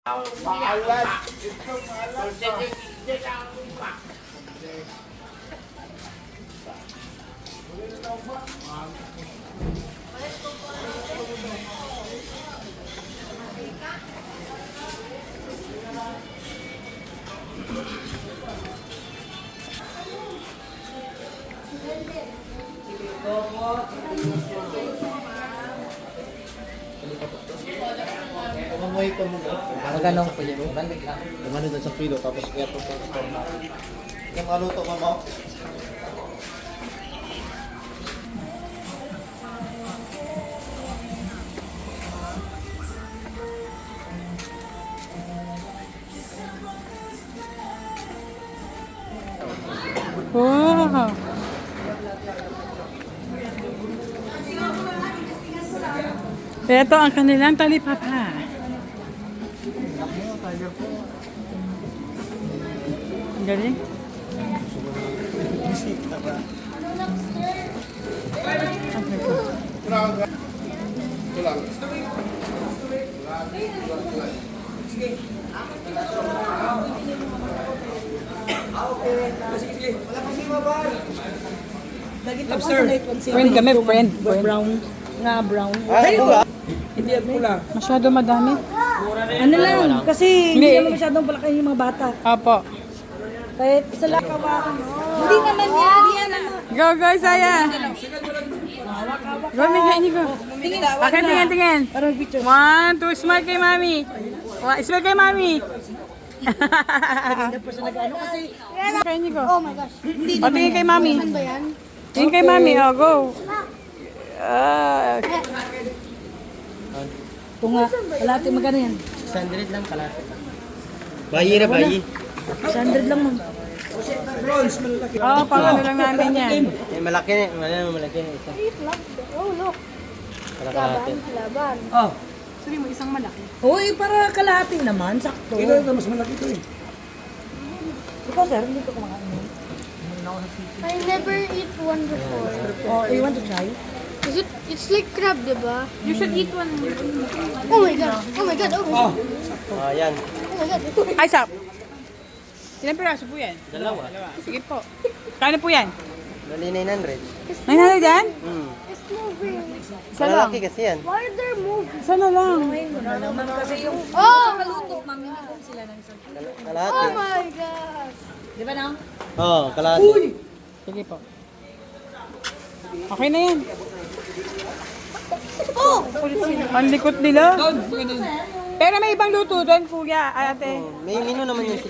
Malas. Ito malas. Magkano po yun? Bandit lang. Gumano dun sa kilo, tapos kaya ito po. Yung maluto mo mo? Wow! Ito ang kanilang talipapa. Ang galing. Ito lang. Lobster. Friend kami, friend. Brown. Nga brown. Hindi ang pula. Masyado madami. Ano lang, kasi hindi naman masyadong palaki yung mga bata. Apo. Kahit isa lang kawakan. Hindi naman yan, hindi yan ano. Go, go, Saya. Go, bigyan niyo ko. Akin, tingin. Parang picture. 1, 2, smile kay mami. Smile kay mami. Hindi pa siya nag-ano kasi. Kaya niyo ko. Oh my gosh. Hindi O, tingin kay mami. naman ba yan? Tingin kay mami. O, go. Ito nga, kalahati magkano yan? 600 lang kalahati. Bayi na bayi. 100 lang man. Oo, pang ano lang namin yan. Eh, malaki na. Malaki na isa. Oh, look. Kalahati. Laban. Oh. Sabi mo, isang malaki. Uy, para kalahati naman, sakto. Ito mas malaki ito eh. Ikaw sir, hindi ko kumakain. I never eat one before. Oh, you want to try? It's like crab, diba? You should eat one. Oh my god. Oh my god. Oh my god. Ah, yan. Oh my god. Ay, sap. Ilang piraso po yan? Dalawa. Sige po. Kano po yan? Bali 900. 900 yan? It's moving. Isa lang. Malaki kasi yan. Why are they moving? Isa na lang. Naman kasi yung Oh! maluto, mamimigong sila ng isang Kalahati. Oh my god. Di ba na? Oo, kalahati. Sige po. Okay na yan. Oh! Ang likot nila. Pero may ibang luto doon, kuya, ate. May menu naman yung